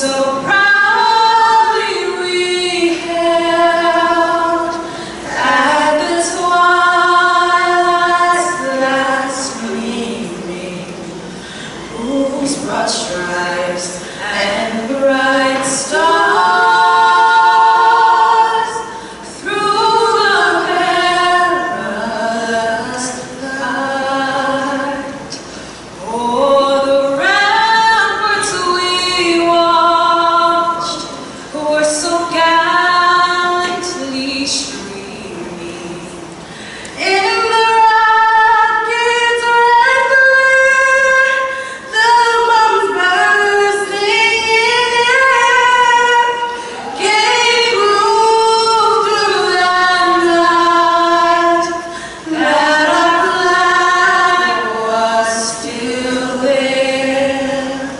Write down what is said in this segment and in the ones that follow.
so proudly we hailed at the twilight's last gleaming, whose broad stripes and bright stars through the perilous fight. O'er the ramparts we watched were so gallantly streaming in the rocket's red glare, the bombs bursting in air gave proof through the night that our flag was still there.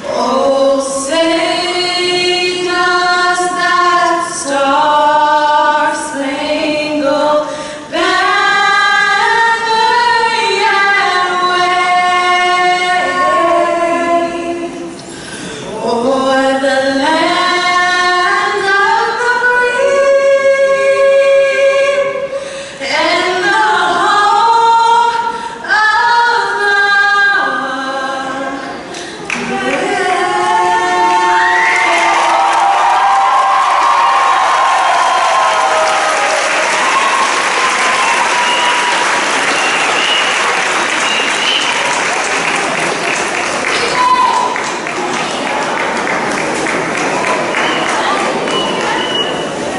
Oh, say does that star-spangled banner yet wave o'er the land of the free and the home of the brave.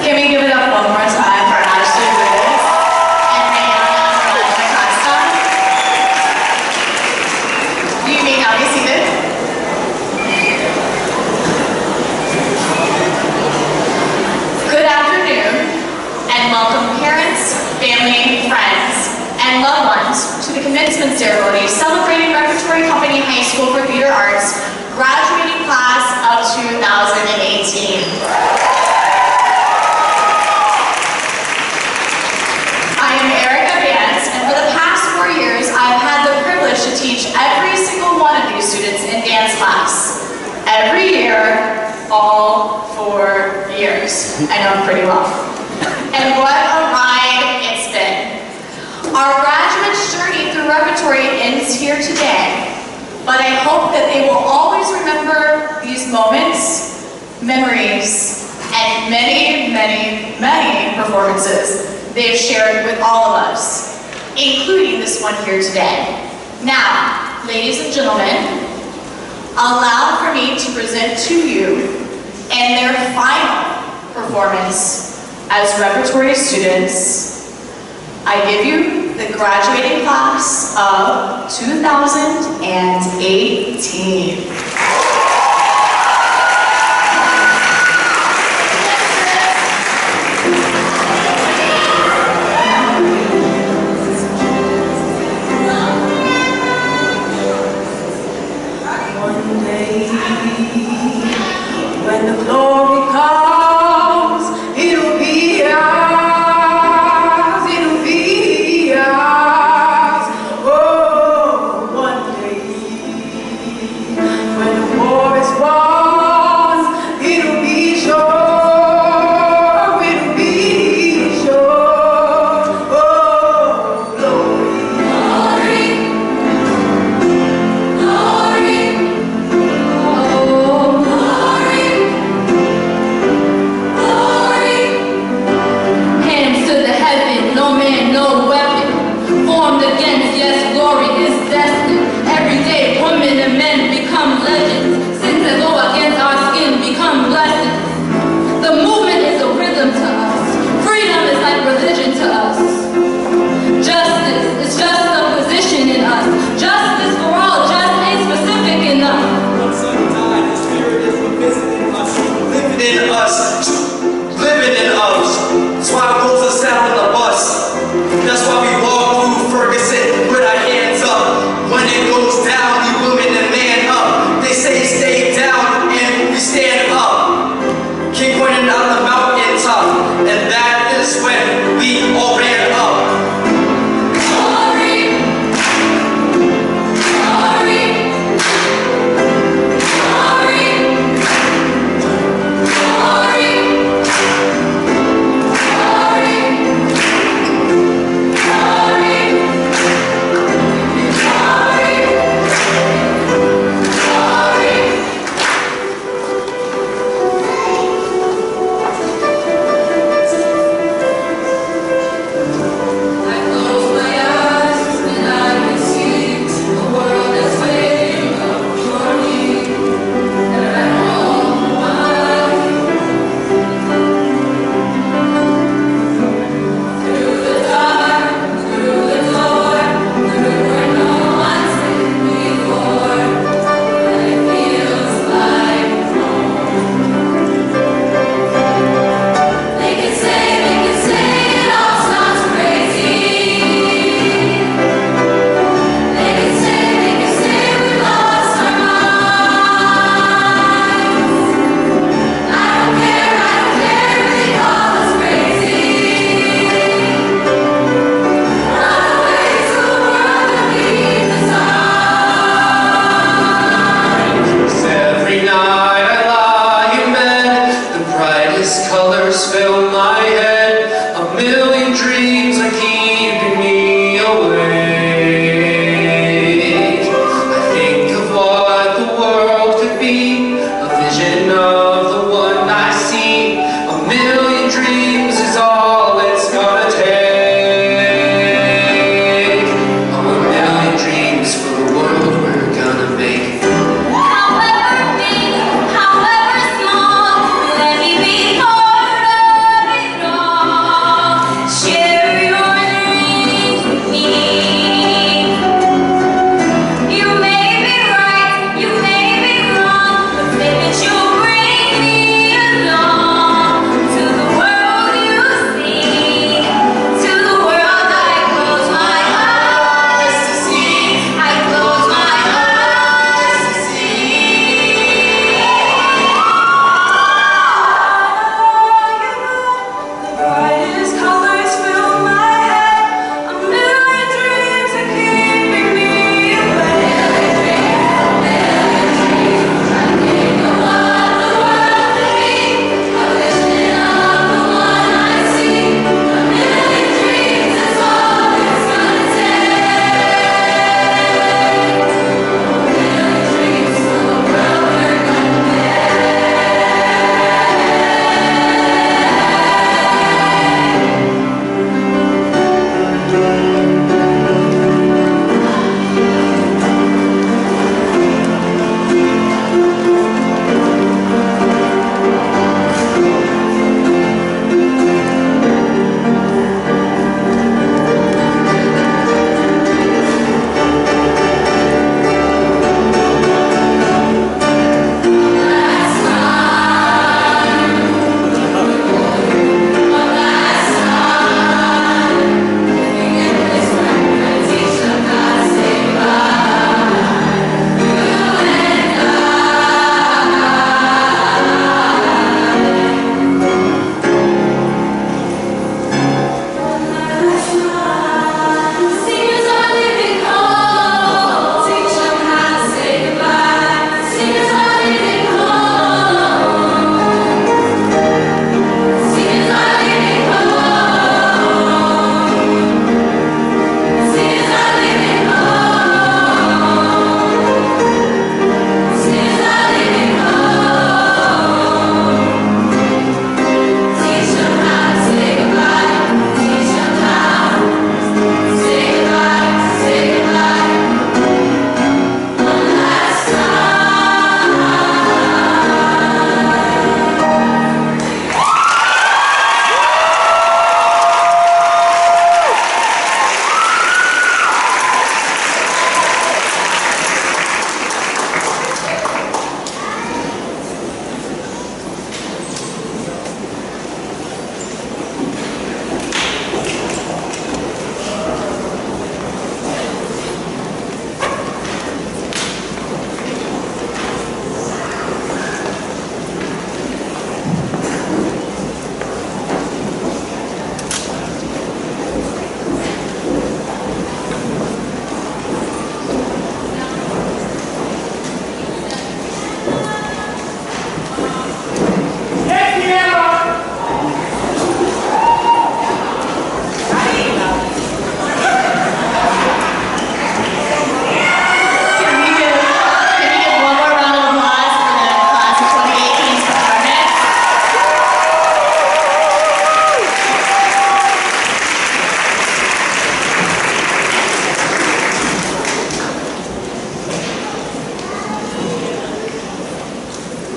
Can we give it up one more time for Ashley Lewis and Mariana Acosta? You may now be seated. Good afternoon, and welcome parents, family, friends, and loved ones to the commencement ceremony celebrating Repertory Company High School for Theater Arts graduating class of 2018. I am Erica Vance, and for the past 4 years, I've had the privilege to teach every single one of these students in dance class. Every year, all 4 years. I know them pretty well. And what a ride it's been. Our graduates' journey through Repertory ends here today, but I hope that they will always remember these moments, memories, and many, many, many performances they've shared with all of us, including this one here today. Now, ladies and gentlemen, allow for me to present to you and their final performance as Repertory students. I give you the graduating class of 2018. When the glory comes, it'll be ours, it'll be ours. Oh, one day, when the war is won, it'll be sure, it'll be sure. Oh, glory, glory, glory. Oh,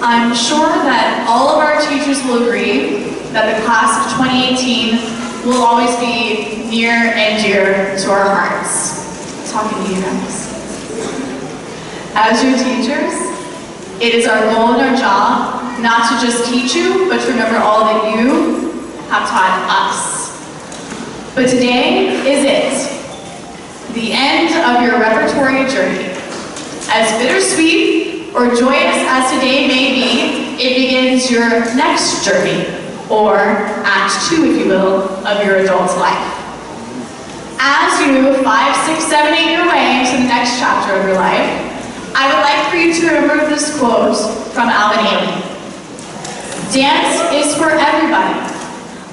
I'm sure that all of our teachers will agree that the class of 2018 will always be near and dear to our hearts. Talking to you guys. As your teachers, it is our goal and our job not to just teach you, but to remember all that you have taught us. But today is it, the end of your repertory journey. As bittersweet or joyous as today may be, it begins your next journey, or Act 2, if you will, of your adult life. As you 5, 6, 7, 8 your way into the next chapter of your life, I would like for you to remember this quote from Alvin Ailey. Dance is for everybody.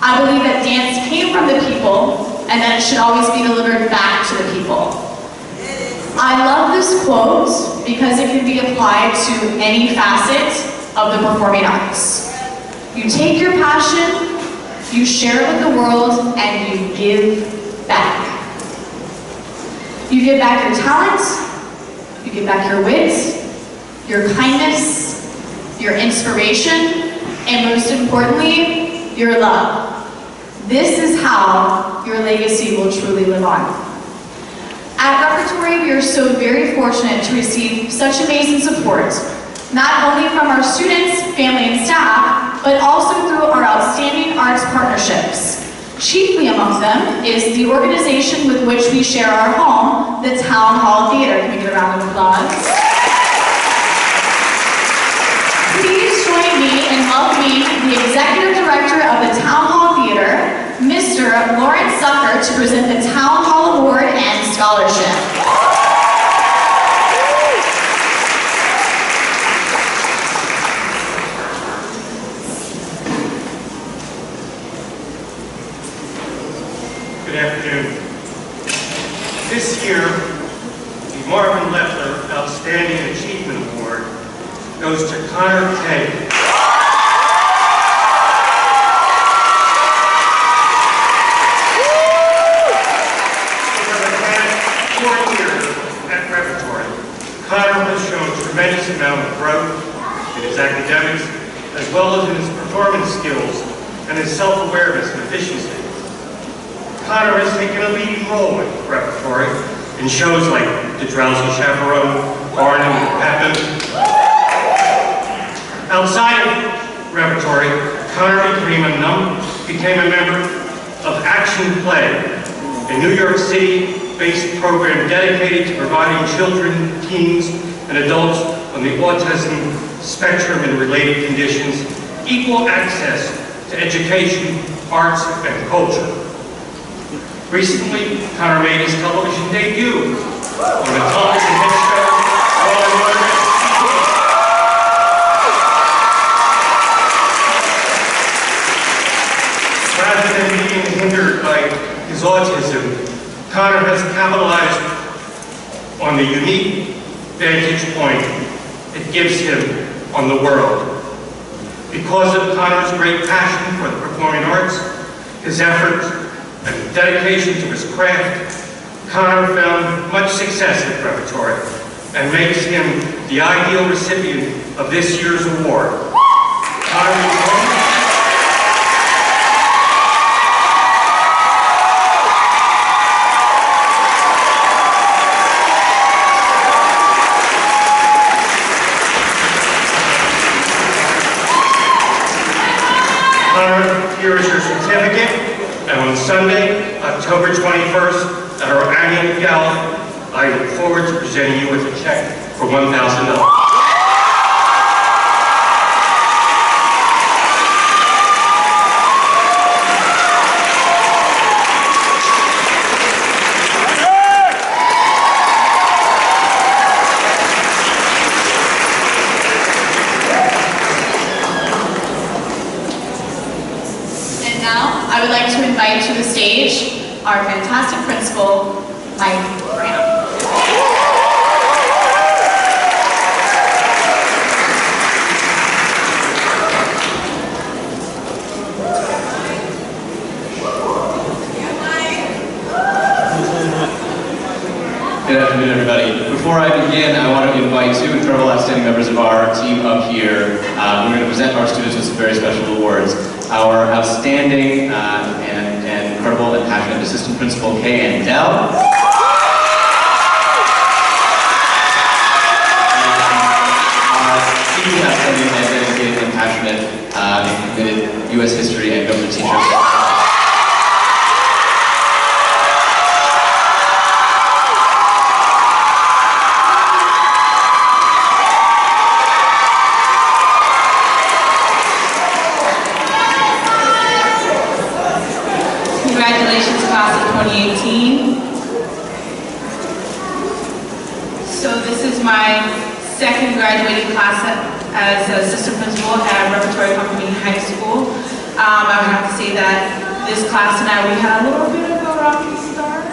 I believe that dance came from the people and that it should always be delivered back to the people. I love this quote because it can be applied to any facet of the performing arts. You take your passion, you share it with the world, and you give back. You give back your talent, you give back your wit, your kindness, your inspiration, and most importantly, your love. This is how your legacy will truly live on. At Repertory, we are so very fortunate to receive such amazing support, not only from our students, family, and staff, but also through our outstanding arts partnerships. Chiefly among them is the organization with which we share our home, the Town Hall Theater. Can we get a round of applause? Please join me in welcoming the Executive Director of the Town Hall Theater, Mr. Lawrence Zucker, to present the Town Hall Award and Scholarship. Good afternoon. This year, the Marvin Leffler Outstanding Achievement Award goes to Connor Kay. Over the past 4 years at Repertory, Connor has shown a tremendous amount of growth in his academics, as well as in his performance skills and his self-awareness and efficiency. Connor has taken a leading role at Repertory in shows like The Drowsy Chaperone, Barnum and Papin. Outside of Repertory, Connor became a member of Action Play, a New York City-based program dedicated to providing children, teens, and adults on the autism spectrum and related conditions equal access to education, arts, and culture. Recently, Connor made his television debut on the television hit show Rather than being hindered by his autism, Connor has capitalized on the unique vantage point it gives him on the world. Because of Connor's great passion for the performing arts, his efforts, and dedication to his craft, Connor found much success at Repertory and makes him the ideal recipient of this year's award. Connor, here is your certificate. And on Sunday, October 21st, at our annual gala, I look forward to presenting you with a check for $1,000. I would like to invite to the stage our fantastic principal, Mike Graham. Good afternoon, everybody. Before I begin, I want to invite invite two incredible outstanding members of our team up here. We're going to present our students with some very special awards. Our outstanding and incredible and passionate assistant principal, Kay and Dell. Outstanding and dedicated and passionate and committed U.S. history and government teachers. Congratulations, class of 2018. So this is my second graduating class as assistant principal at Repertory Company High School. I would have to say that this class and we had a little bit of a rocky start.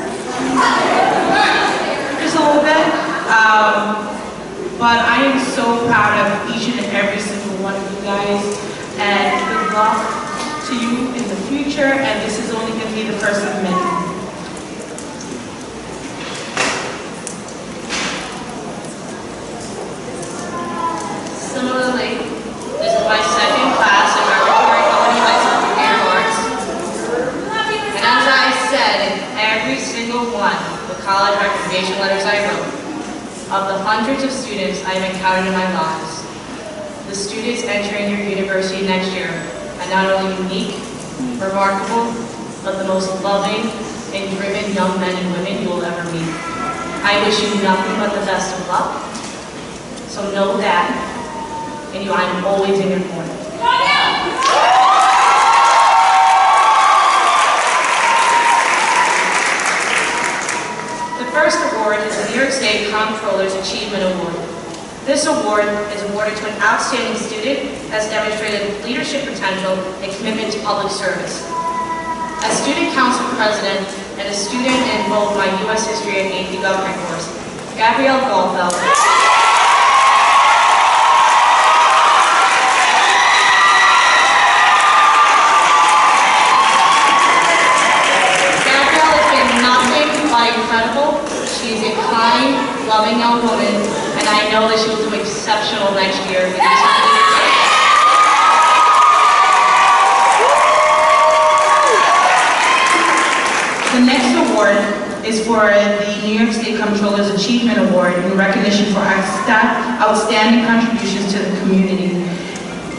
Just a little bit. But I am so proud of each and every single one of you guys. And good luck to you in the future. And this is only going to be the first of many. Similarly, this is my second class at Repertory Company High School for Performing Arts. And as I said, in every single one of the college recommendation letters I wrote, of the hundreds of students I have encountered in my lives, the students entering your university next year are not only unique, remarkable, but the most loving and driven young men and women you will ever meet. I wish you nothing but the best of luck. So know that. And I'm always in your corner. The first award is the New York State Comptroller's Achievement Award. This award is awarded to an outstanding student that has demonstrated leadership potential and commitment to public service. As student council president and a student in both my U.S. history and AP government course, Gabrielle Goldfeld incredible. She's a kind, loving young woman, and I know that she will do exceptional next year. The next award is for the New York State Comptroller's Achievement Award in recognition for outstanding contributions to the community.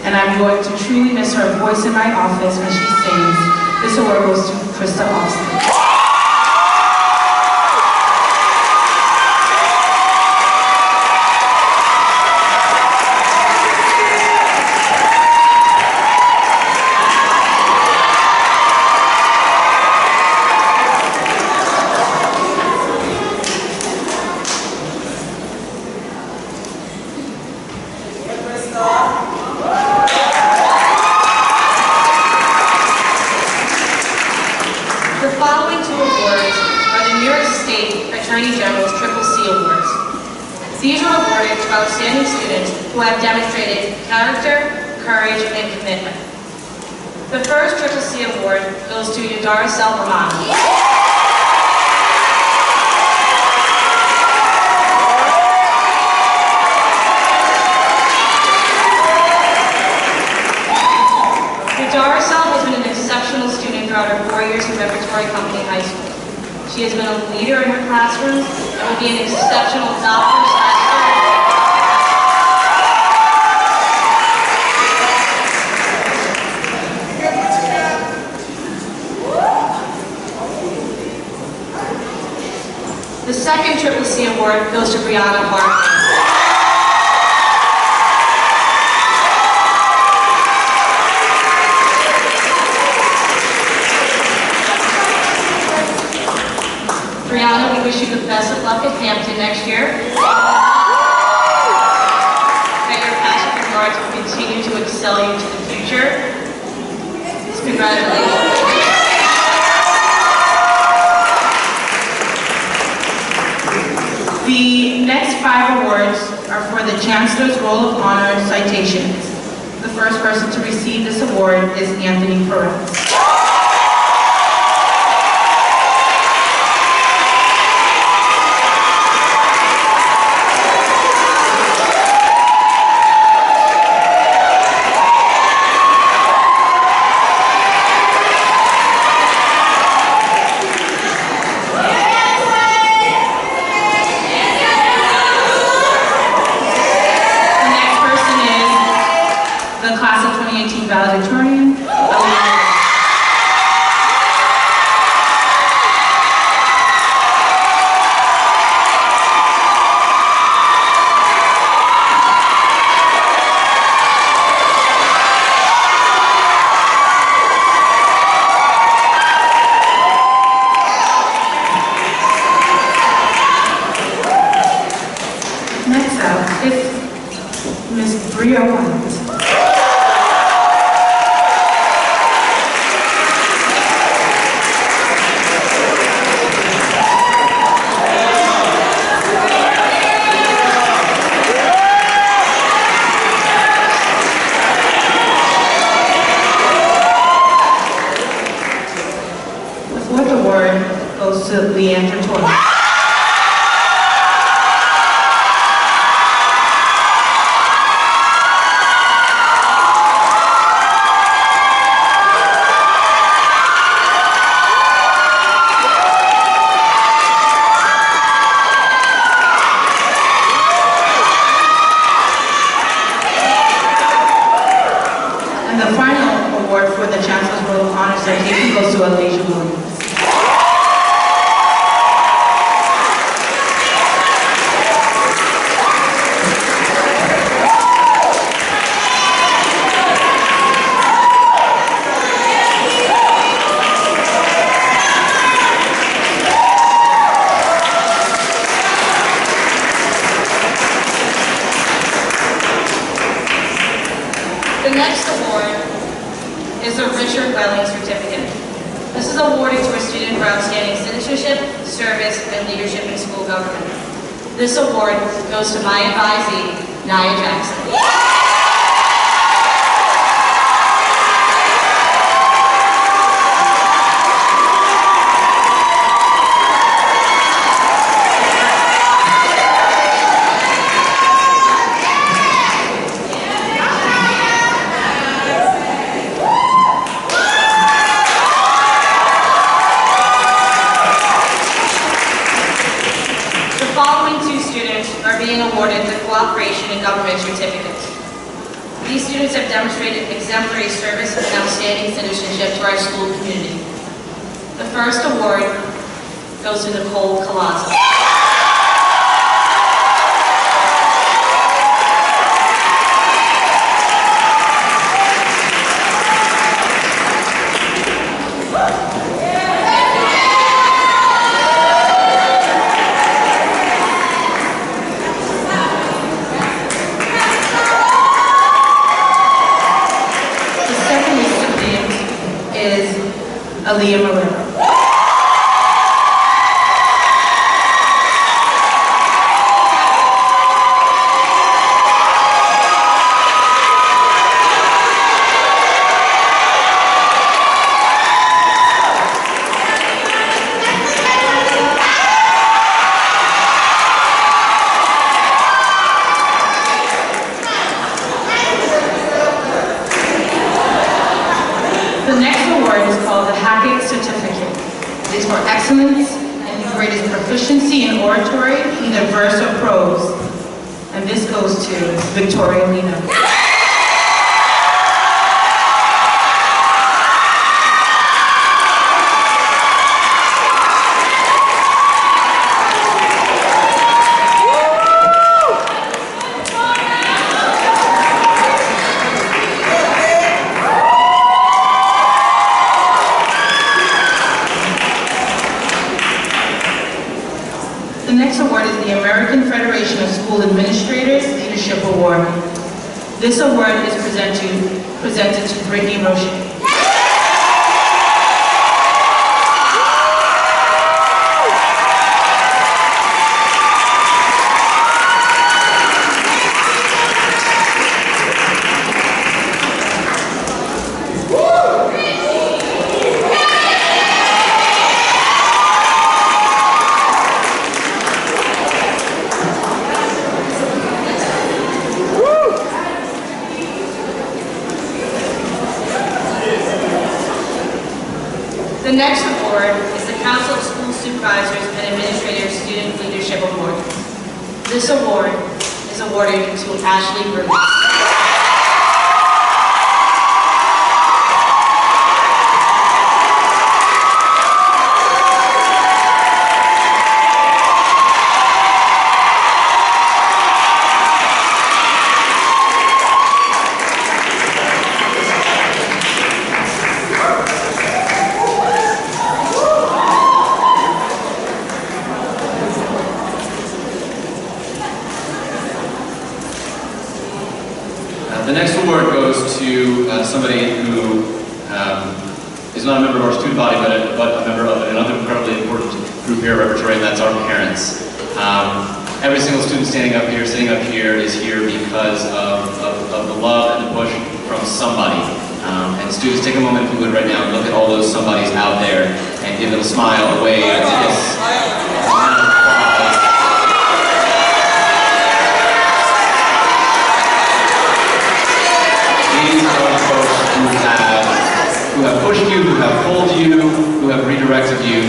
And I'm going to truly miss her voice in my office when she sings. This award goes to Krista Austin. The following two awards are the New York State Attorney General's Triple C Awards. These are awarded to outstanding students who have demonstrated character, courage, and commitment. The first Triple C Award goes to Yadara Selvarmano. has been an exceptional student throughout her 4 years at Repertory Company High School. She has been a leader in her classroom and will be an exceptional doctor/surgeon. The second Triple C Award goes to Brianna Parker. Brianna, we wish you the best of luck at Hampton next year. That your passion for arts will continue to excel you to the future. Congratulations. The next 5 awards are for the Chancellor's Roll of Honor citations. The first person to receive this award is Anthony Perez. the class of 2018 valedictorian, Alina. Next up is Miss Bria White. The fourth award goes to Leandra Torres. And the final award for the Chancellor's Royal Honor Citation goes to Alasia Williams. The next award is the Richard Welling Certificate. This is awarded to a student for outstanding citizenship, service, and leadership in school government. This award goes to my advisee, Nia Jackson. The following two students are being awarded the Cooperation in Government Certificate. These students have demonstrated exemplary service and outstanding citizenship to our school community. The first award goes to Nicole Colazzo. Aaliyah Marrero. The next award is called the Hackett Certificate. It is for excellence and the greatest proficiency in oratory, either verse or prose. And this goes to Victoria Lena. The next award is the American Federation of School Administrators Leadership Award. This award is presented to Brittany Roche. The next award is the Council of School Supervisors and Administrators Student Leadership Award. This award is awarded to Ashley Bruce. The next award goes to somebody who is not a member of our student body, but a member of another incredibly important group here at Repertory, and that's our parents. Every single student sitting up here is here because of the love and the push from somebody. And students, take a moment if you would right now and look at all those somebodies out there and give them a smile, a wave, a kiss. These are the folks who have pushed you, who have pulled you, who have redirected you,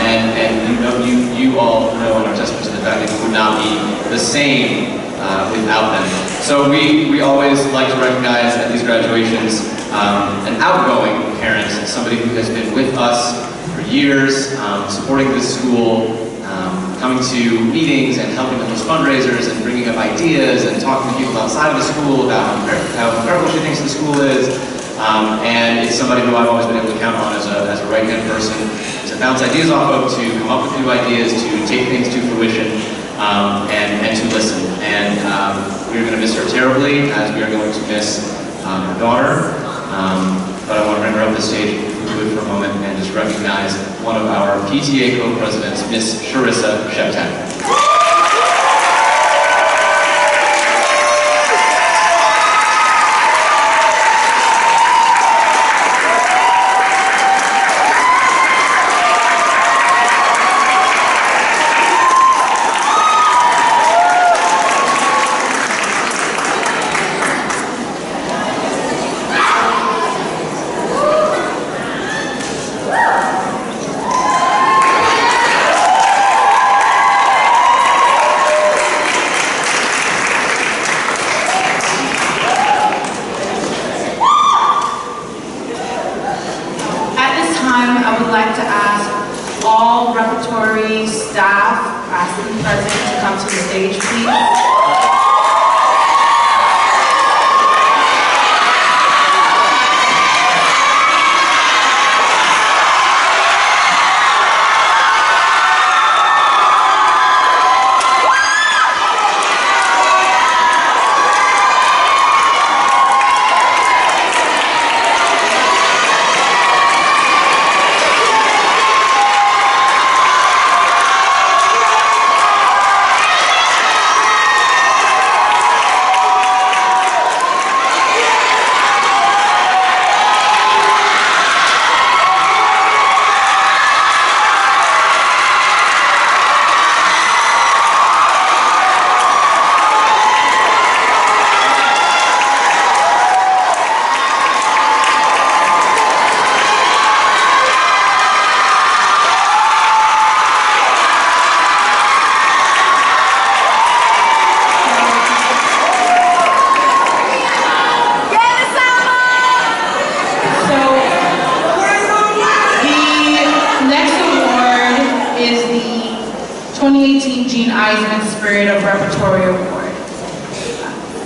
and you all know and are testament to the fact that you would not be the same without them. So we always like to recognize at these graduations an outgoing parent, somebody who has been with us for years, supporting this school, coming to meetings and helping with those fundraisers and bringing up ideas and talking to people outside of the school about how incredible she thinks the school is. And it's somebody who I've always been able to count on as a right-hand person to bounce ideas off of, to come up with new ideas, to take things to fruition, and to listen. And we're going to miss her terribly, as we are going to miss her daughter. But I want to bring her up the stage if we would for a moment and just recognize one of our PTA co-presidents, Miss Sharissa Sheptak.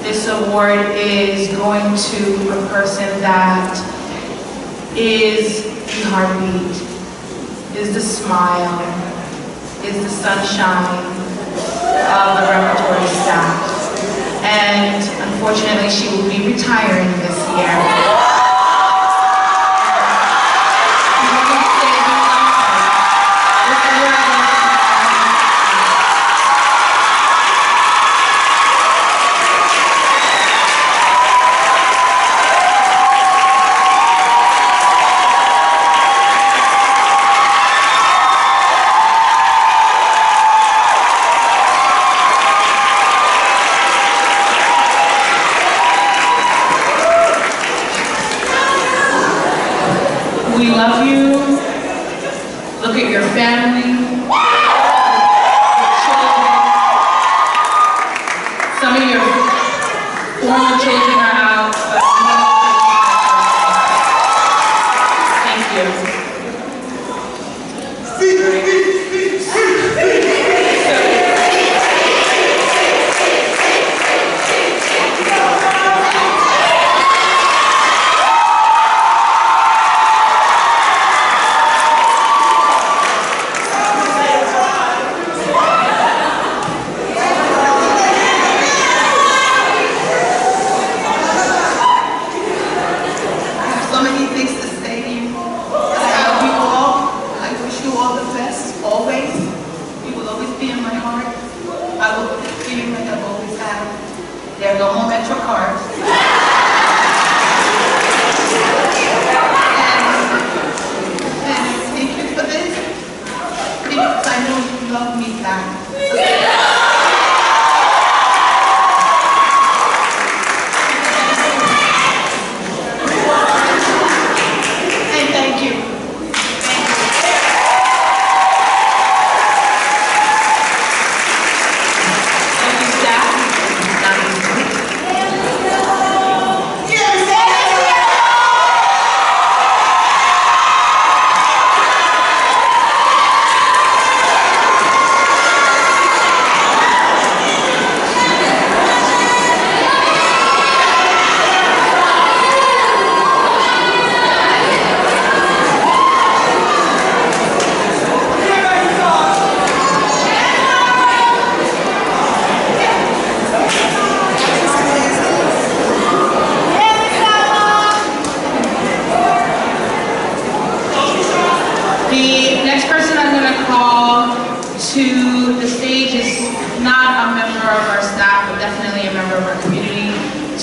This award is going to a person that is the heartbeat, is the smile, is the sunshine of the repertory staff. And unfortunately, she will be retiring this year. We love you. Look at your family, your children. Some of your former children are out, but thank you.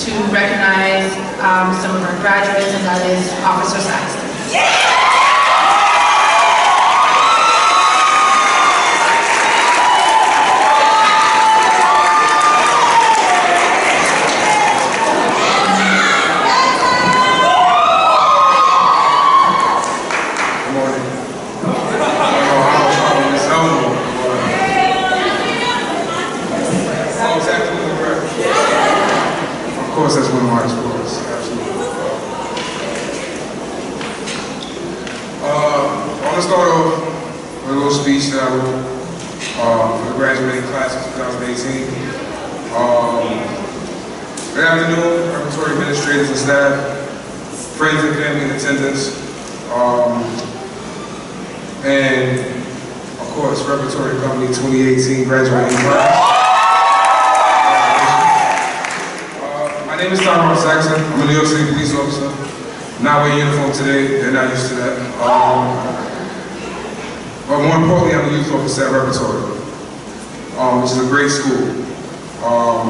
to recognize some of our graduates, and that is Officer Saxton. Of course, that's one of my sports, absolutely. I want to start off with a little speech that I wrote for the graduating class of 2018. Good afternoon, preparatory administrators and staff, friends and family in attendance, and of course, Repertory Company 2018 graduating class. My name is Tyrone Saxon. I'm a New York City police officer. Not wearing uniform today. They're not used to that. But more importantly, I'm a youth officer at Repertory, which is a great school. I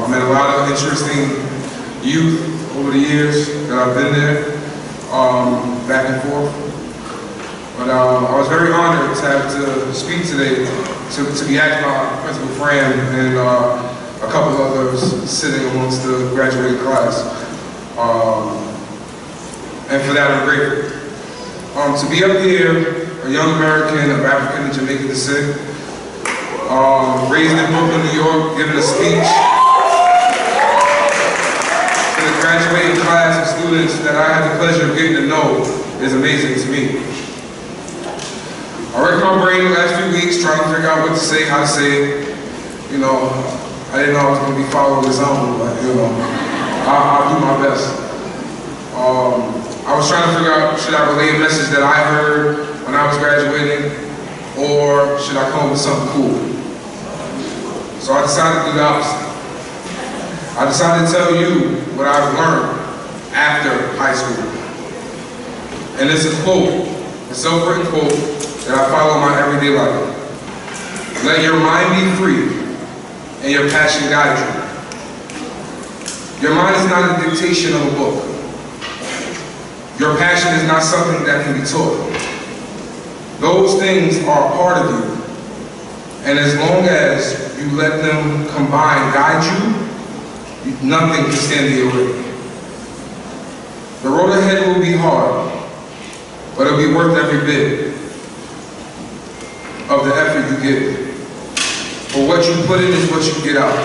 met a lot of interesting youth over the years that I've been there, back and forth. But I was very honored to have to speak today, to be asked by Principal Fran and a couple of others sitting amongst the graduating class. And for that, I'm grateful. To be up here, a young American of African and Jamaican descent, raised in Brooklyn, New York, giving a speech to the graduating class of students that I had the pleasure of getting to know is amazing to me. I wrecked my brain the last few weeks trying to figure out what to say, how to say it. You know, I didn't know I was going to be following this album, but you know, I'll do my best. I was trying to figure out, should I relay a message that I heard when I was graduating, or should I come up with something cool? So I decided to do the opposite. I decided to tell you what I've learned after high school. And it's a quote, a self-written quote that I follow in my everyday life. Let your mind be free and your passion guide you. Your mind is not a dictation of a book. Your passion is not something that can be taught. Those things are a part of you. And as long as you let them combine, guide you, nothing can stand in your way. The road ahead will be hard, but it'll be worth every bit of the effort you give. For what you put in is what you get out.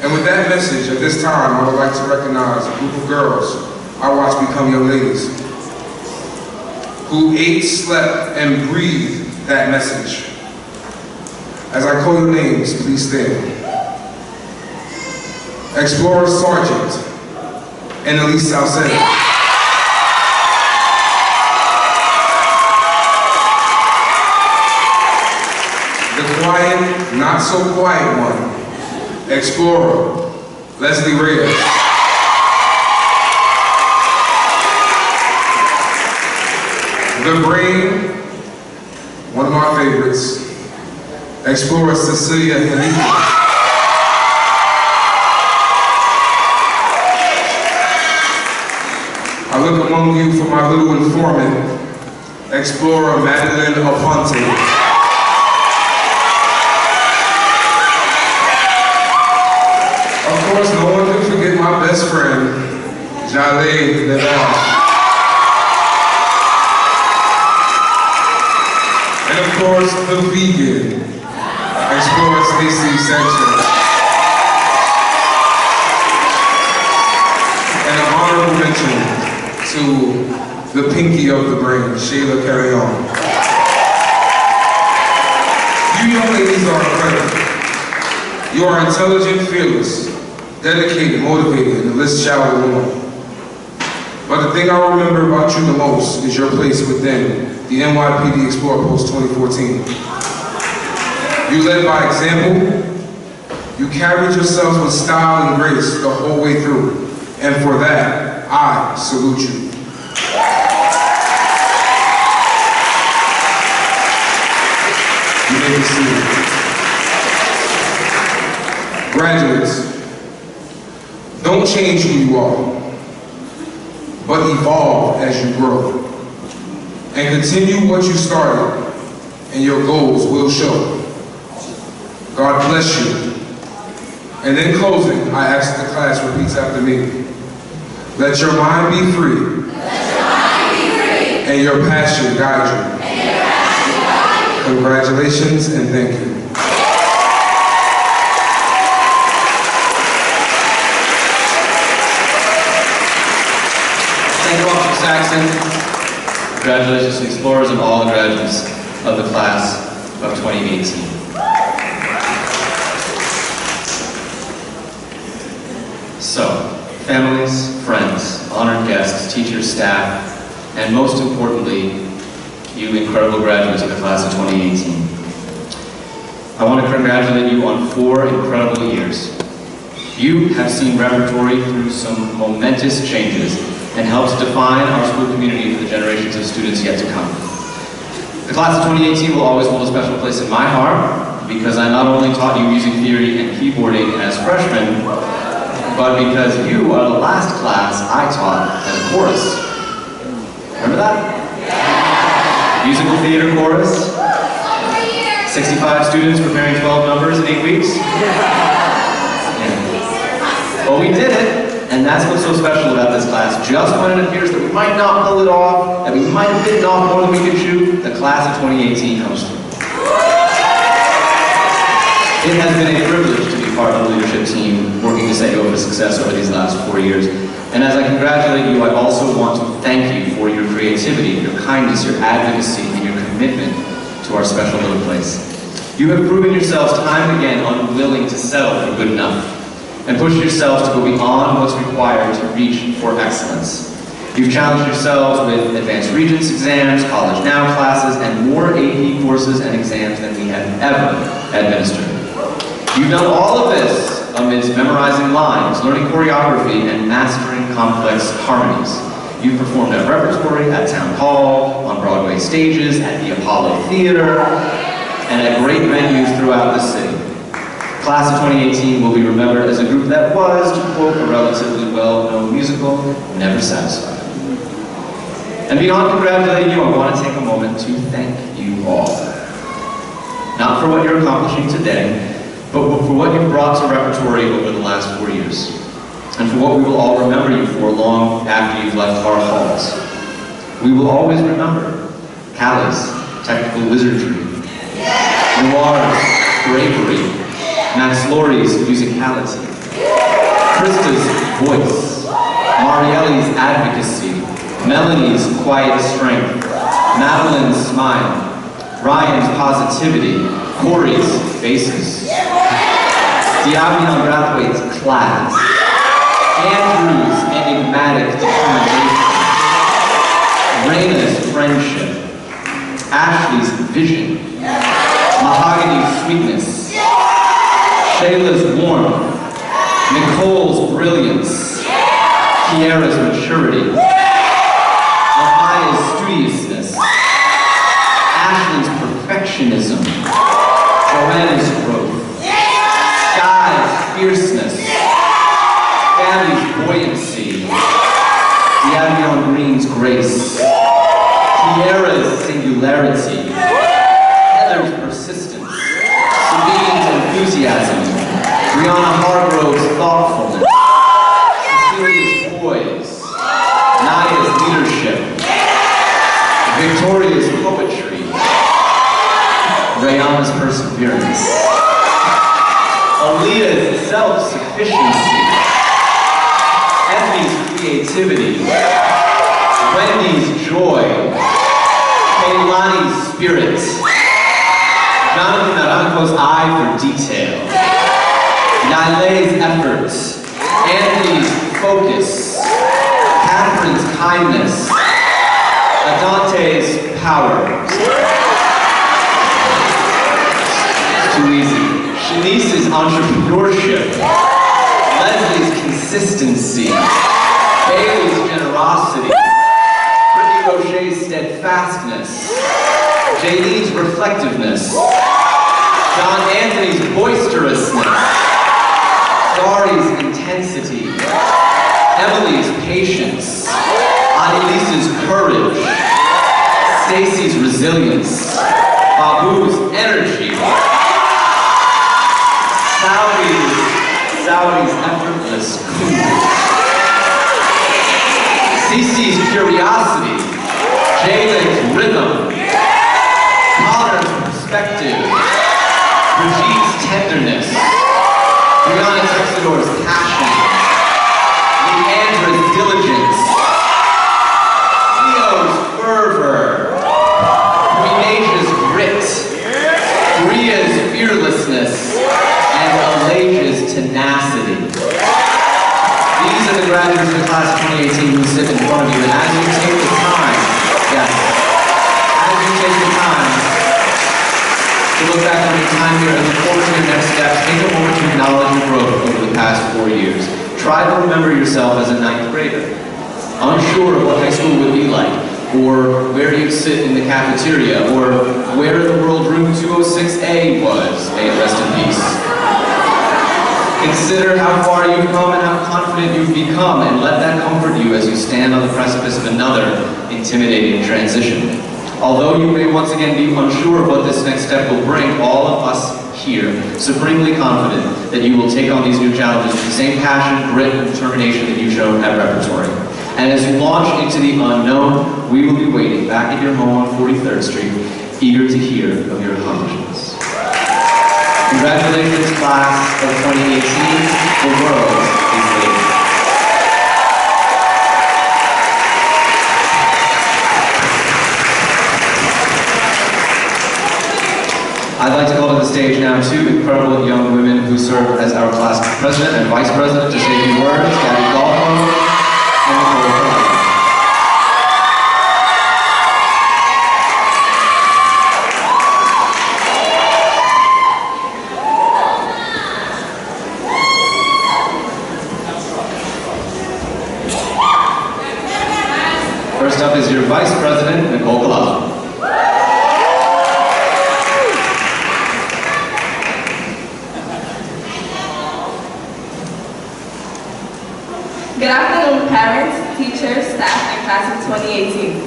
And with that message, at this time, I would like to recognize a group of girls I watched become young ladies who ate, slept, and breathed that message. As I call your names, please stand. Explorer Sergeant and Elise Salcedo. The quiet, not so quiet one, Explorer Leslie Reyes. The brain, one of my favorites, Explorer Cecilia Henrique. I look among you for my little informant, Explorer Madeline Aponte. Of course, no one can forget my best friend, Jaleh Levar. And of course, the vegan, Explorer Stacey Sanchez. And an honorable mention to the pinky of the brain, Shayla Carrion. You young ladies are incredible. You are intelligent, fearless, dedicated, motivated, and the list shall go on. But the thing I remember about you the most is your place within the NYPD Explorer Post 2014. You led by example. You carried yourselves with style and grace the whole way through. And for that, I salute you. You may be seated. Graduates, Don't change who you are, but evolve as you grow. And continue what you started, and your goals will show. God bless you. And in closing, I ask that the class repeats after me. Let your mind be free. And your passion guide you. Congratulations and thank you. Thank you, Officer Saxon. Congratulations to the Explorers and all the graduates of the class of 2018. So, families, friends, honored guests, teachers, staff, and most importantly, you incredible graduates of the class of 2018. I want to congratulate you on 4 incredible years. You have seen Repertory through some momentous changes and helped define our school community for the generations of students yet to come. The class of 2018 will always hold a special place in my heart because I not only taught you music theory and keyboarding as freshmen, but because you are the last class I taught as a chorus. Remember that? Musical theater chorus. 65 students preparing 12 numbers in 8 weeks. Yeah. Well, we did it, and that's what's so special about this class. Just when it appears that we might not pull it off, that we might have bitten off more than we could chew, the class of 2018 comes through. It has been a privilege to be part of the leadership team working to set you up for success over these last 4 years. And as I congratulate you, I also want to thank you for your creativity, your kindness, your advocacy, and your commitment to our special little place. You have proven yourselves time and again unwilling to settle for good enough and pushed yourselves to go beyond what's required to reach for excellence. You've challenged yourselves with advanced Regents exams, College Now classes, and more AP courses and exams than we have ever administered. You've done all of this amidst memorizing lines, learning choreography, and mastering complex harmonies. You've performed at Repertory, at Town Hall, on Broadway stages, at the Apollo Theater, and at great venues throughout the city. Class of 2018 will be remembered as a group that was, to quote a relatively well-known musical, never satisfied. And beyond congratulating you, I want to take a moment to thank you all. Not for what you're accomplishing today, but for what you've brought to Repertory over the last 4 years, and for what we will all remember you for long after you've left our halls. We will always remember Callie's technical wizardry, Noir's bravery, Max Laurie's musicality, Krista's voice, Marielle's advocacy, Melanie's quiet strength, Madeline's smile, Ryan's positivity, Corey's faces, Diabion Brathwaite's class, Andrew's enigmatic determination, Raina's friendship, Ashley's vision, Mahogany's sweetness, Shayla's warmth, Nicole's brilliance, Kiara's maturity, Amaya's studiousness, Ashley's perfectionism, Joanna's growth, Sky's fierceness, Gabby's buoyancy, Diabion Green's grace, Kiara's singularity, Heather's persistence, Sabine's enthusiasm, Brianna Hargrove's thoughtfulness, Cecilia's poise, Nadia's leadership, Victoria's poetry, Rayana's perseverance, Aaliyah's self-sufficiency, Effie's creativity, Wendy's joy, Kaylani's spirit, Jonathan Naranjo's eye for detail, Nyle's efforts, Anthony's focus, Catherine's kindness, Adante's power. It's too easy. Shanice's entrepreneurship, Leslie's consistency, Bailey's generosity, Brittany Roche's steadfastness, Jaylene's reflectiveness, John Anthony's boisterousness, Dari's intensity, Emily's patience, Adelisa's courage, Stacy's resilience, Babu's energy, Saudi's effortless coolness, Cece's curiosity, Jalen's rhythm, Connor's perspective, Brigitte's tenderness, Brianna Texador's passion, Leandra's diligence, Leo's fervor, Renaja's grit, Bria's fearlessness, and Alaja's tenacity. These are the graduates of the class of 2018 who sit in front of you, and as you take the time, yes, as you take the time to look back on your time here and look forward to your next steps, take a moment to acknowledge your growth over the past 4 years. Try to remember yourself as a 9th grader, unsure of what high school would be like, or where you'd sit in the cafeteria, or where in the world room 206A was, may it rest in peace. Consider how far you've come and how confident you've become, and let that comfort you as you stand on the precipice of another intimidating transition. Although you may once again be unsure of what this next step will bring, all of us here supremely confident that you will take on these new challenges with the same passion, grit, and determination that you showed at Repertory. And as you launch into the unknown, we will be waiting back at your home on 43rd Street, eager to hear of your accomplishments. Congratulations, class of 2018. The world is waiting. I'd like to call to the stage now 2 incredible young women who serve as our class president and vice president to say a few words, Gabby Galko and Nicole Ferrari. First up is your vice president, Nicole Ferrari. Good afternoon, parents, teachers, staff, and class of 2018.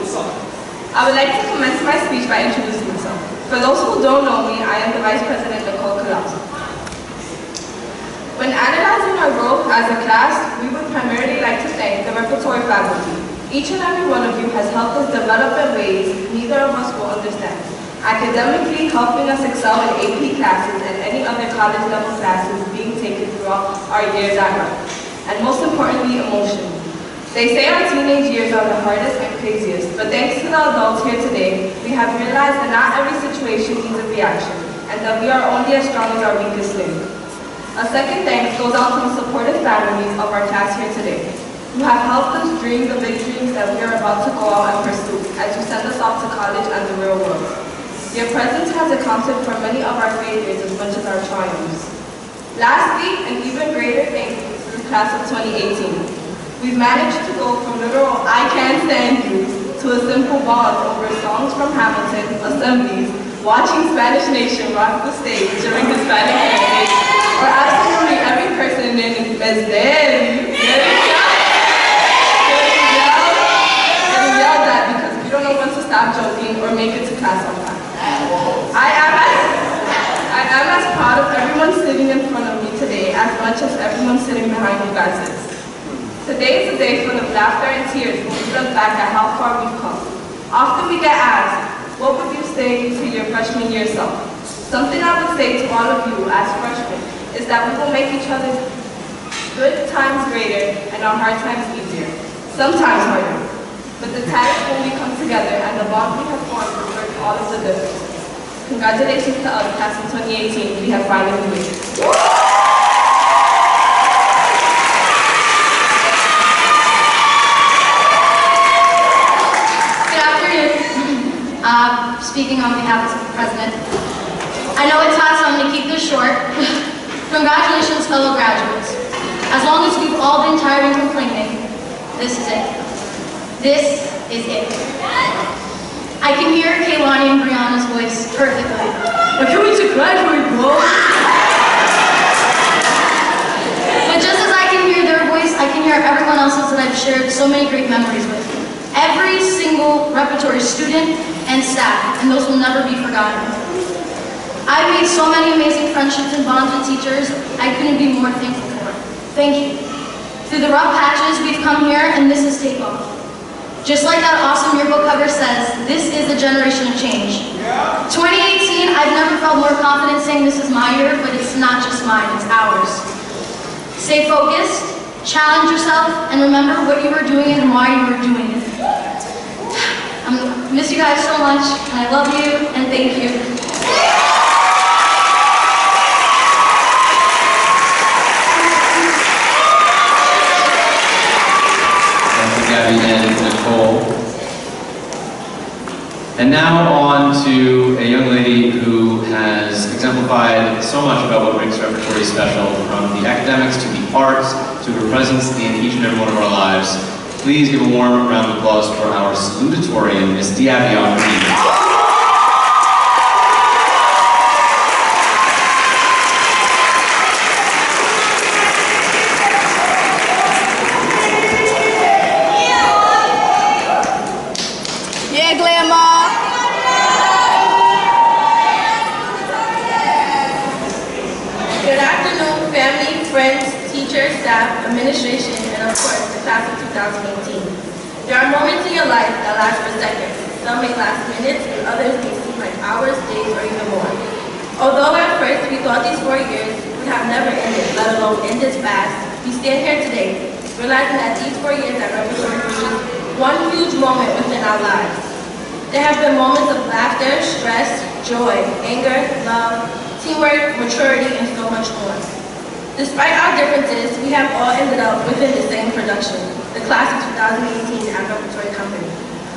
I would like to commence my speech by introducing myself. For those who don't know me, I am the Vice President, Nicole Ferrari. When analyzing our growth as a class, we would primarily like to thank the Repertory faculty. Each and every one of you has helped us develop in ways neither of us will understand. Academically, helping us excel in AP classes and any other college level classes being taken throughout our years at Rep. And most importantly, emotionally. They say our teenage years are the hardest and craziest, but thanks to the adults here today, we have realized that not every situation needs a reaction, and that we are only as strong as our weakest link. A second thanks goes out to the supportive families of our class here today, who have helped us dream the big dreams that we are about to go out and pursue, as you send us off to college and the real world. Your presence has accounted for many of our failures as much as our triumphs. Lastly, an even greater thank you to the class of 2018. We've managed to go from literal "I can't stand you" to a simple bond over songs from Hamilton, assemblies, watching Spanish Nation rock the stage during Hispanic Heritage, or absolutely every person in getting yelled at because we don't know when to stop joking or make it to class on time. I am as proud of everyone sitting in front of me today as much as everyone sitting behind you guys is. Today is a day full of laughter and tears when we look back at how far we've come. Often we get asked, what would you say to your freshman year self? Something I would say to all of you as freshmen is that we will make each other's good times greater and our hard times easier. Sometimes harder. But the time when we come together and the bond we have formed will work all of the difference. Congratulations to us, class of 2018. We have finally made it. Good afternoon. Speaking on behalf of the President, I know it's hot, so I'm going to keep this short. Congratulations, fellow graduates. As long as we've all been tired and complaining, this is it. This is it. I can hear Kaylani and Brianna's voice perfectly. I can't wait to graduate, bro. But just as I can hear their voice, I can hear everyone else's shared so many great memories with. Every single repertory student and staff, and those will never be forgotten. I've made so many amazing friendships and bonds with teachers I couldn't be more thankful for. Thank you. Through the rough patches, we've come here, and this is takeoff. Just like that awesome yearbook cover says, this is a generation of change. 2018, I've never felt more confident saying this is my year, but it's not just mine, it's ours. Stay focused, challenge yourself, and remember what you were doing and why you were doing it. I miss you guys so much, and I love you, and thank you. Gabby and Nicole. And now on to a young lady who has exemplified so much about what makes repertory special, from the academics to the arts to her presence in each and every one of our lives. Please give a warm round of applause for our salutatorian, Ms. Diabion Reed. Administration, and of course, the class of 2018. There are moments in your life that last for seconds. Some may last minutes, and others may seem like hours, days, or even more. Although at first we thought these 4 years would have never ended, let alone end this fast, we stand here today, realizing that these 4 years at Repertory were just one huge moment within our lives. There have been moments of laughter, stress, joy, anger, love, teamwork, maturity, and so much more. Despite our differences, we have all ended up within the same production, the class of 2018 at Repertory Company.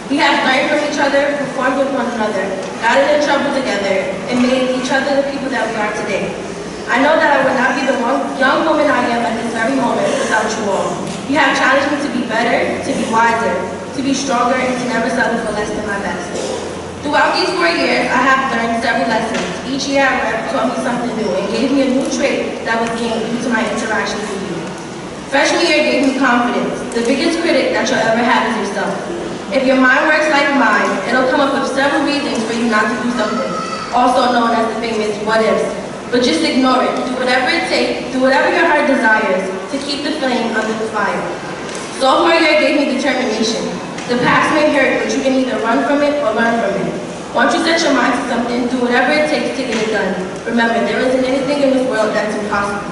We have learned from each other, performed with one another, gotten in trouble together, and made each other the people that we are today. I know that I would not be the young woman I am at this very moment without you all. You have challenged me to be better, to be wiser, to be stronger, and to never settle for less than my best. Throughout these 4 years, I have learned several lessons. Each year at Rep taught me something new and gave me a new trait that was gained due to my interactions with you. Freshman year gave me confidence. The biggest critic that you'll ever have is yourself. If your mind works like mine, it'll come up with several reasons for you not to do something, also known as the famous what ifs. But just ignore it. Do whatever it takes, do whatever your heart desires to keep the flame under the fire. Sophomore year gave me determination. The past may hurt, but you can either run from it or learn from it. Once you set your mind to something, do whatever it takes to get it done. Remember, there isn't anything in this world that's impossible.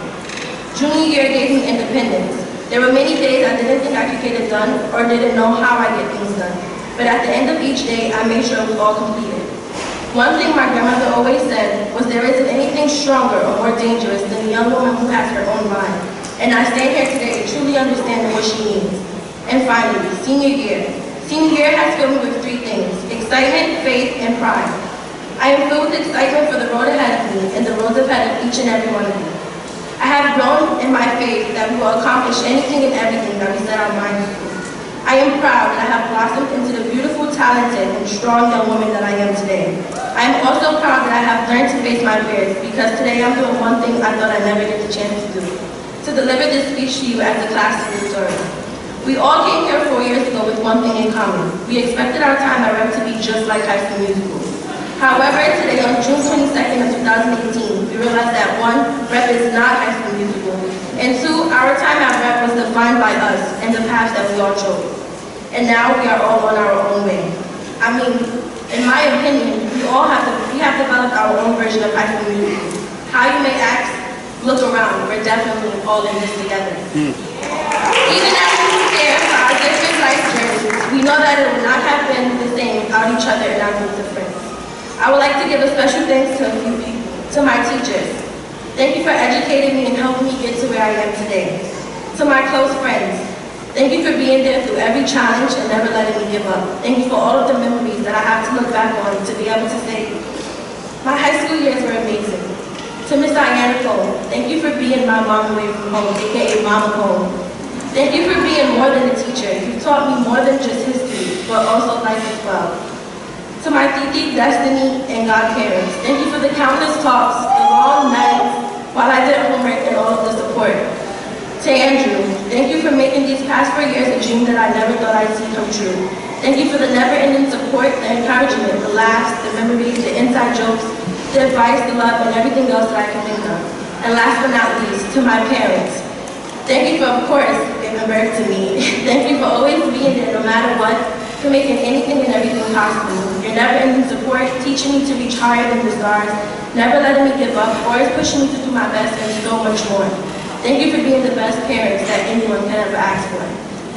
Junior year gave me independence. There were many days I didn't think I could get it done or didn't know how I get things done. But at the end of each day, I made sure it was all completed. One thing my grandmother always said was there isn't anything stronger or more dangerous than a young woman who has her own mind. And I stand here today truly understanding what she means. And finally, senior year. Senior year has filled me with 3 things: excitement, faith, and pride. I am filled with excitement for the road ahead of me and the roads ahead of each and every one of you. I have grown in my faith that we will accomplish anything and everything that we set our minds to. I am proud that I have blossomed into the beautiful, talented, and strong young woman that I am today. I am also proud that I have learned to face my fears, because today I'm doing one thing I thought I'd never get the chance to do: to deliver this speech to you as the class salutatorian. We all came here 4 years ago with one thing in common. We expected our time at Rep to be just like High School Musical. However, today on June 22nd of 2018, we realized that 1, Rep is not High School Musical, and 2, our time at Rep was defined by us and the path that we all chose. And now we are all on our own way. I mean, in my opinion, we have developed our own version of High School Musical. How you may ask, look around, we're definitely all in this together. Even as we prepare for our different life journeys, we know that it would not have been the same without each other and our groups of friends. I would like to give a special thanks to a few people, to my teachers. Thank you for educating me and helping me get to where I am today. To my close friends, thank you for being there through every challenge and never letting me give up. Thank you for all of the memories that I have to look back on to be able to say, my high school years were amazing. To Miss Diana Cole, thank you for being my mom away from home, aka Mama Cole. Thank you for being more than a teacher. You taught me more than just history, but also life as well. To my Titi, Destiny, and godparents, thank you for the countless talks, the long nights, while I did homework, and all of the support. To Andrew, Thank you for making these past 4 years a dream that I never thought I'd see come true. Thank you for the never-ending support, the encouragement, the laughs, the memories, the inside jokes, the advice, the love, and everything else that I can think of. And last but not least, to my parents. Thank you for, of course, giving birth to me. Thank you for always being there no matter what, for making anything and everything possible. Your never-ending support, teaching me to reach higher than the stars, never letting me give up, always pushing me to do my best, and so much more. Thank you for being the best parents that anyone can ever ask for.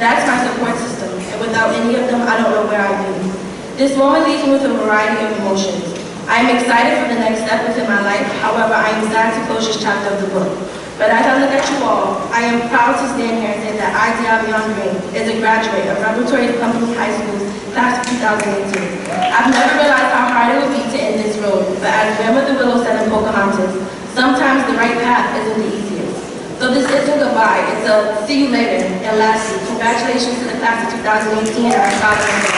That's my support system, and without any of them, I don't know where I'd be. This moment leaves me with a variety of emotions. I am excited for the next step within my life, however, I am sad to close this chapter of the book. But as I look at you all, I am proud to stand here and say that I, Dion Green, is a graduate of RepGraduation High School's class of 2018. I've never realized how hard it would be to end this road, but as Grandmother Willow said in Pocahontas, sometimes the right path isn't the easiest. So this isn't goodbye, it's a see you later. And lastly, congratulations to the class of 2018 and our proud members.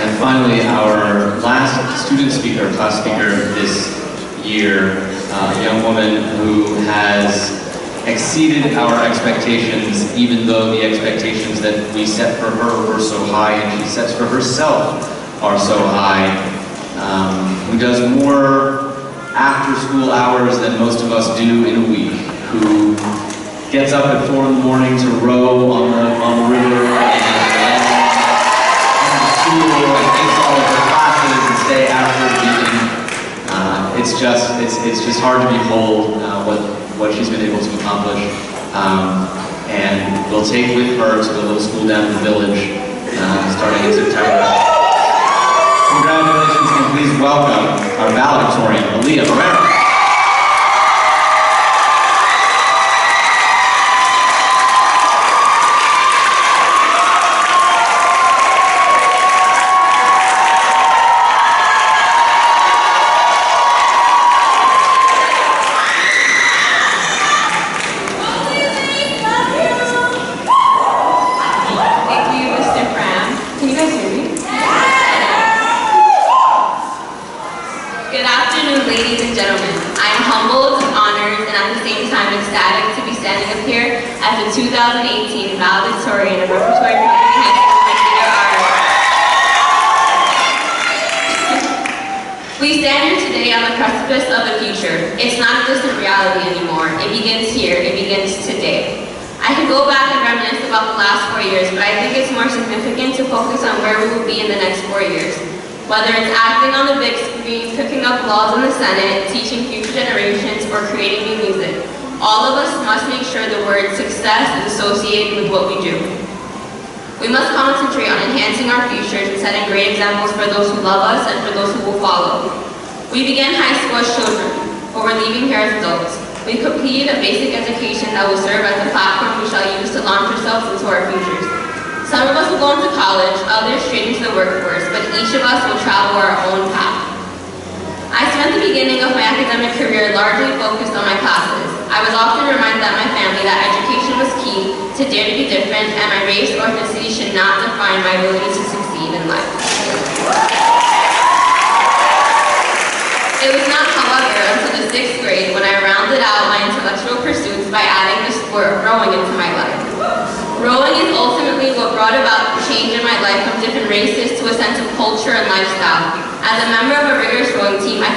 And finally, our last student speaker, class speaker this year, a young woman who has exceeded our expectations, even though the expectations that we set for her were so high and she sets for herself are so high, who does more after-school hours than most of us do in a week, who gets up at 4 in the morning to row on the river and school and takes all of her classes and stay after being. It's just hard to behold what she's been able to accomplish, and we'll take with her to the little school down in the village starting in September. Congratulations, and please welcome our valedictorian, Aaliyah Barrera. Ladies and gentlemen, I am humbled, honored, and at the same time ecstatic to be standing up here as the 2018 valedictorian of Repertory Community High School for Theater Arts. We stand here today on the precipice of the future. It's not a distant reality anymore. It begins here. It begins today. I could go back and reminisce about the last 4 years, but I think it's more significant to focus on where we will be in the next 4 years. Whether it's acting on the big screen, cooking up laws in the Senate, teaching future generations, or creating new music, all of us must make sure the word success is associated with what we do. We must concentrate on enhancing our futures and setting great examples for those who love us and for those who will follow. We began high school as children, but we're leaving here as adults. We completed a basic education that will serve as the platform we shall use to launch ourselves into our futures. Some of us will go into college, others straight into the workforce, but each of us will travel our own path. I spent the beginning of my academic career largely focused on my classes. I was often reminded by my family that education was key to dare to be different, and my race or ethnicity should not define my ability to succeed in life. It was not, however, until the 6th grade when I rounded out my intellectual pursuits by adding the sport of rowing into my life. Rowing is ultimately what brought about the change in my life from different races to a sense of culture and lifestyle. As a member of a rigorous rowing team, I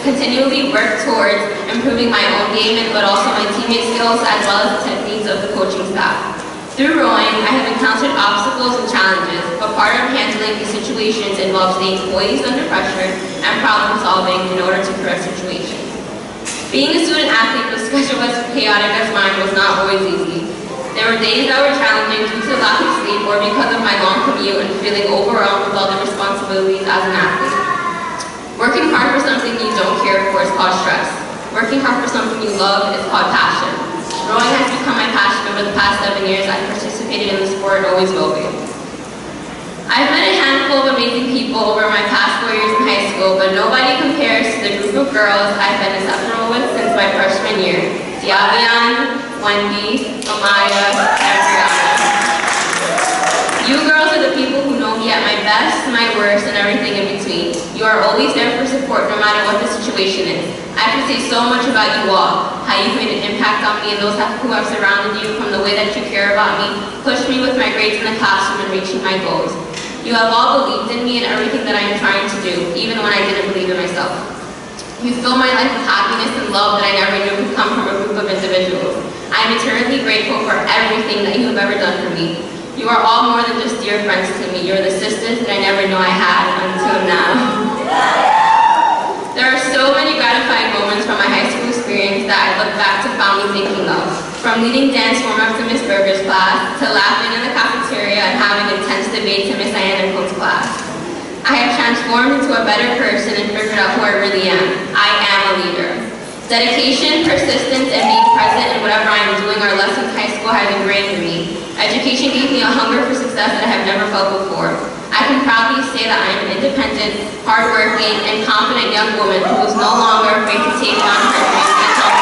continually work towards improving my own game, but also my teammate skills as well as the techniques of the coaching staff. Through rowing, I have encountered obstacles and challenges, but part of handling these situations involves staying poised under pressure and problem solving in order to correct situations. Being a student athlete with schedule as chaotic as mine was not always easy. There were days that were challenging due to lack of sleep or because of my long commute and feeling overwhelmed with all the responsibilities as an athlete. Working hard for something you don't care for is called stress. Working hard for something you love is called passion. Rowing has become my passion over the past 7 years I've participated in the sport and always will be. I've met a handful of amazing people over my past 4 years in high school, but nobody compares to the group of girls I've been inseparable with since my freshman year. Diavian, Wendy, Amaya, and Brianna. You girls are the people who know me at my best, my worst, and everything in between. You are always there for support no matter what the situation is. I can say so much about you all, how you've made an impact on me and those who have surrounded you, from the way that you care about me, pushed me with my grades in the classroom and reaching my goals. You have all believed in me and everything that I am trying to do, even when I didn't believe in myself. You fill my life with happiness and love that I never knew could come from a group of individuals. I am eternally grateful for everything that you have ever done for me. You are all more than just dear friends to me. You're the sisters that I never knew I had until now. There are so many gratifying moments from my high school experience that I look back to fondly thinking of. From leading dance warm-up to Miss Berger's class, to laughing in the cafeteria and having intense debate to Miss Diana Cohn's class. I have transformed into a better person and figured out who I really am. I am a leader. Dedication, persistence, and being present in whatever I am doing are lessons high school has ingrained in me. Education gave me a hunger for success that I have never felt before. I can proudly say that I am an independent, hardworking, and confident young woman who is no longer afraid to take on her dreams and help.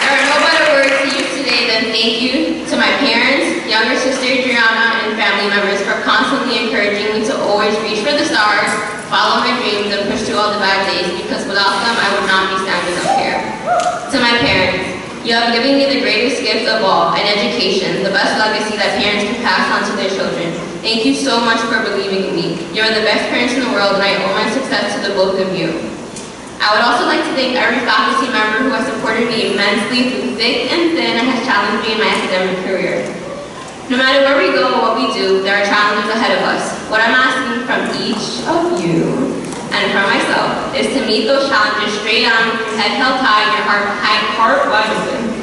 There are no better words to use today than thank you to my parents, younger sister Adriana, and family members for constantly encouraging me to always reach for the stars, follow my dreams, and push through all the bad days, because without them, I would not be standing up here. To my parents, you have given me the greatest gift of all, an education, the best legacy that parents can pass on to their children. Thank you so much for believing in me. You are the best parents in the world, and I owe my success to the both of you. I would also like to thank every faculty member who has supported me immensely through thick and thin and has challenged me in my academic career. No matter where we go or what we do, there are challenges ahead of us. What I'm asking from each of you and from myself is to meet those challenges straight on, head held high, and your heart wide open.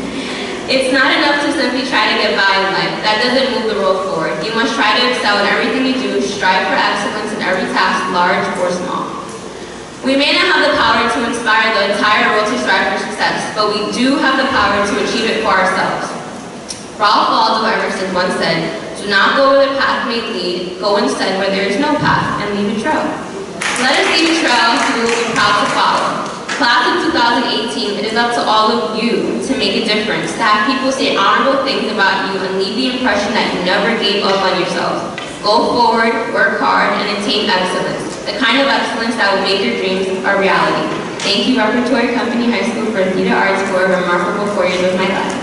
It's not enough to simply try to get by in life. That doesn't move the world forward. You must try to excel in everything you do, strive for excellence in every task, large or small. We may not have the power to inspire the entire world to strive for success, but we do have the power to achieve it for ourselves. Ralph Waldo Emerson once said, "Do not go where the path may lead, go instead where there is no path, and leave a trail." Let us leave a trail we will be proud to follow. Class of 2018, it is up to all of you to make a difference, to have people say honorable things about you and leave the impression that you never gave up on yourselves. Go forward, work hard, and attain excellence, the kind of excellence that will make your dreams a reality. Thank you, Repertory Company High School, for Theater Arts for a remarkable 4 years of my life.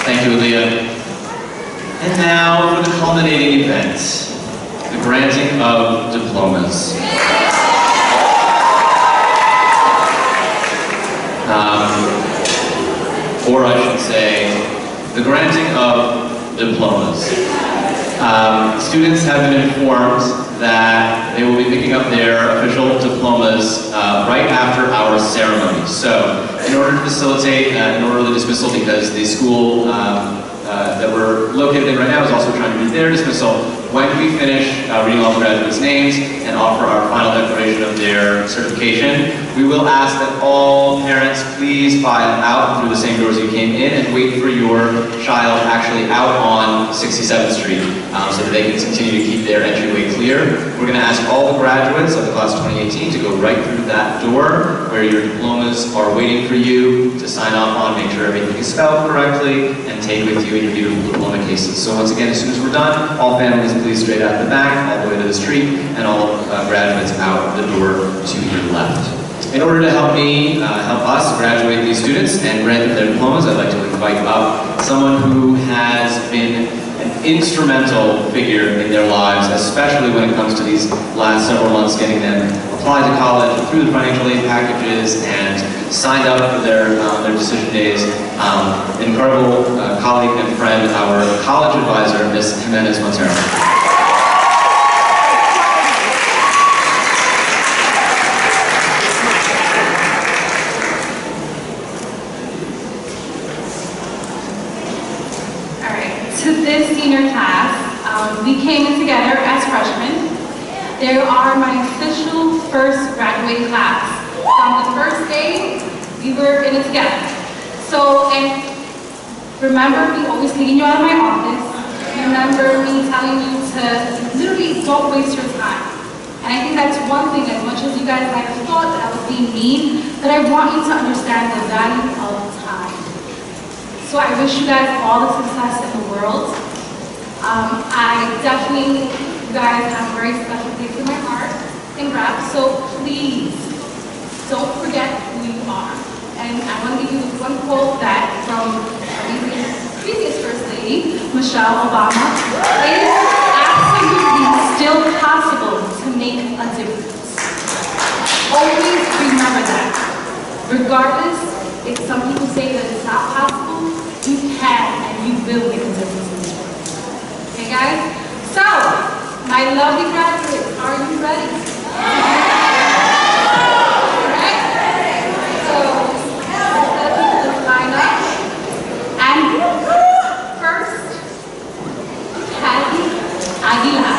Thank you, Aaliyah. And now for the culminating event, the granting of diplomas. Or I should say, the granting of diplomas. Students have been informed that they will be picking up their official diplomas right after our ceremony. So, in order to facilitate an orderly dismissal, because the school that we're located in right now is also trying to meet their dismissal, when we finish reading all the graduates' names and offer our final declaration of their certification, we will ask that all parents please file out through the same doors you came in and wait for your child actually out on 67th Street so that they can continue to keep their entryway clear. We're going to ask all the graduates of the class of 2018 to go right through that door where your diplomas are waiting for you to sign off on, make sure everything is spelled correctly, and take with you in your beautiful diploma cases. So once again, as soon as we're done, all families please straight out the back, all the way to the street, and all graduates out the door to your left. In order to help me, help us graduate these students and grant them their diplomas, I'd like to invite up someone who has been an instrumental figure in their lives, especially when it comes to these last several months, getting them applied to college through the financial aid packages and signed up for their decision days. Incredible colleague and friend, our college advisor, Ms. Jimenez Montero. To this senior class, we came in together as freshmen. They are my official first graduating class. From the first day, we were in it together. So, and remember me always taking you out of my office remember me telling you to literally don't waste your time. And I think that's one thing, as much as you guys might have thought that I was being mean, that I want you to understand the value of time. So I wish you guys all the success in the world. I definitely, you guys have a very special place in my heart in rap, so please don't forget who you are. And I want to give you one quote that from our previous First Lady, Michelle Obama. It is absolutely still possible to make a difference. Always remember that. Regardless, if some people say that it's not possible, you can and you will make a difference in this world. Okay, guys? So, my lovely graduates, are you ready? Alright? So, let's keep this line up. And first, Patty Aguilar.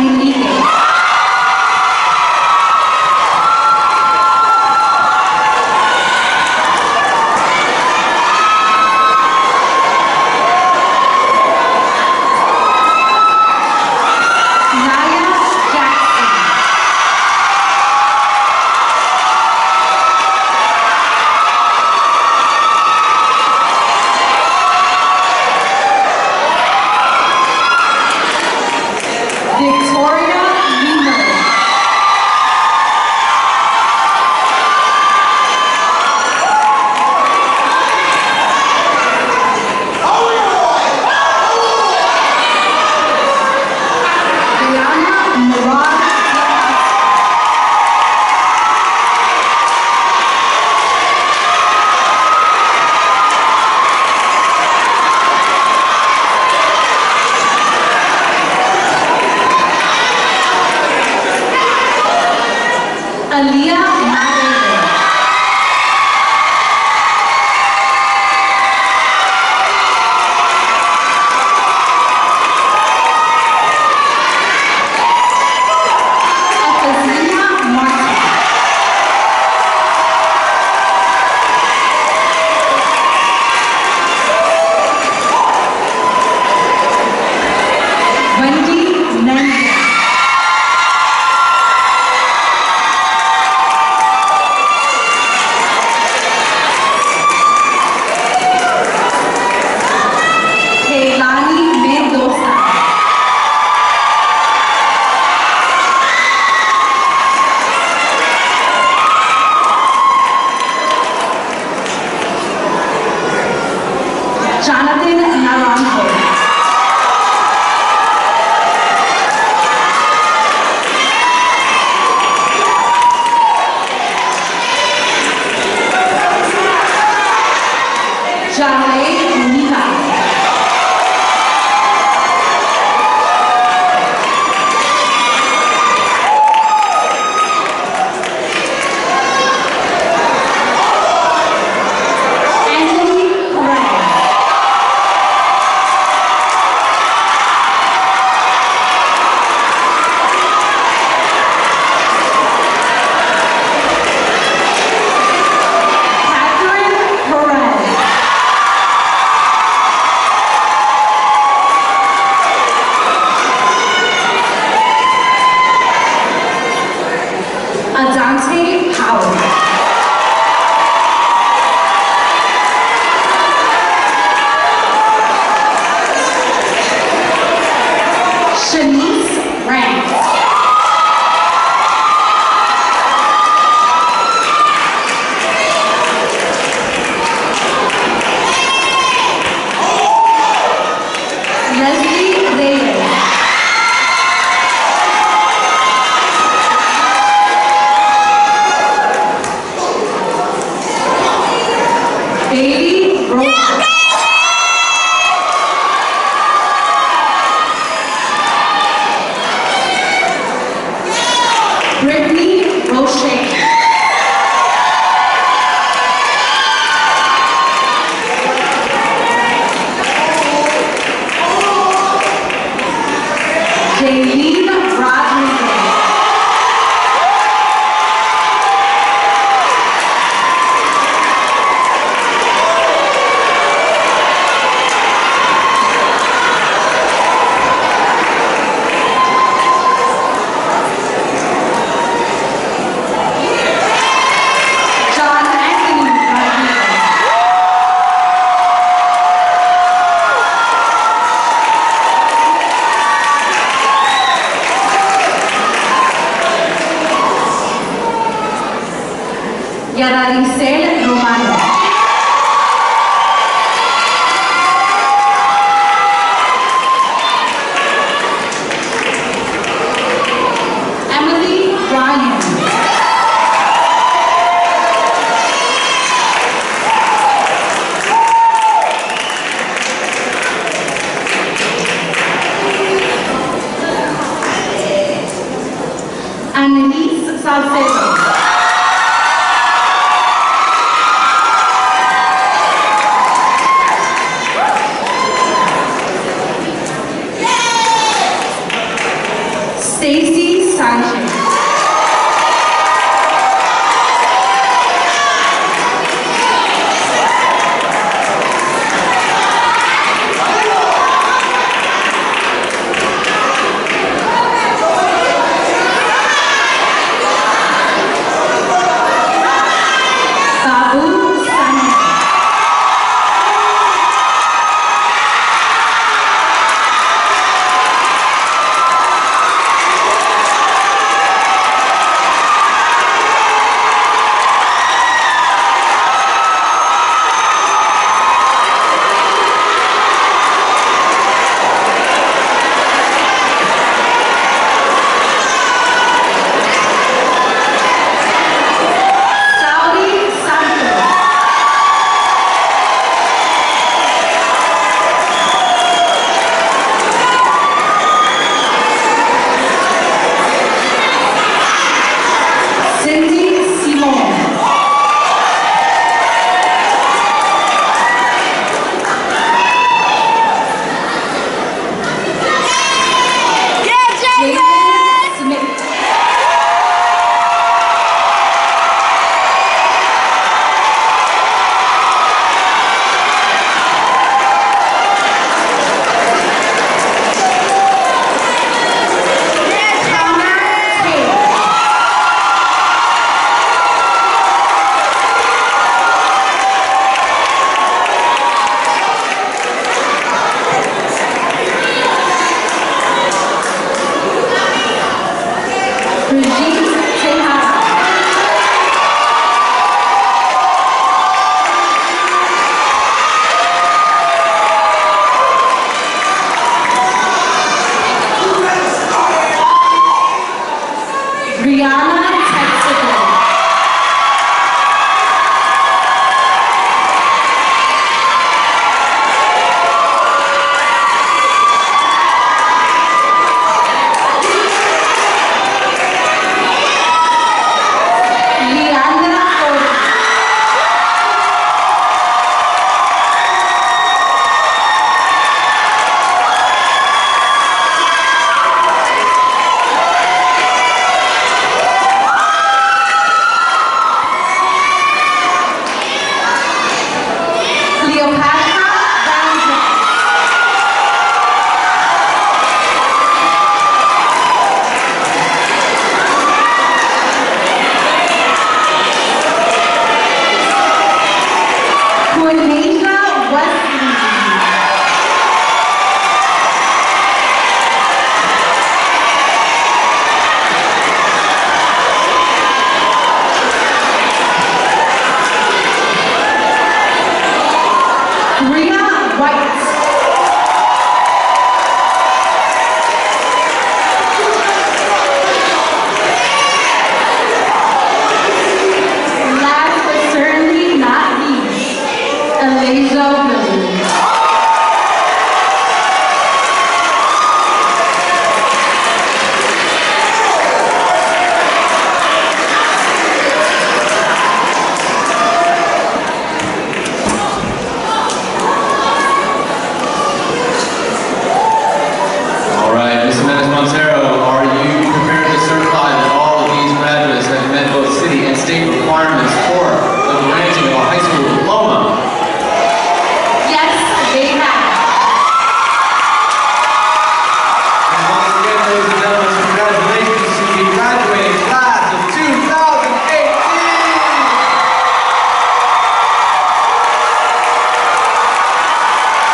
Enrique. Yararicel Romano. Emily Ryan. Annelise Salcedo. Stacy Sanchez.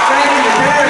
Thank you, parents.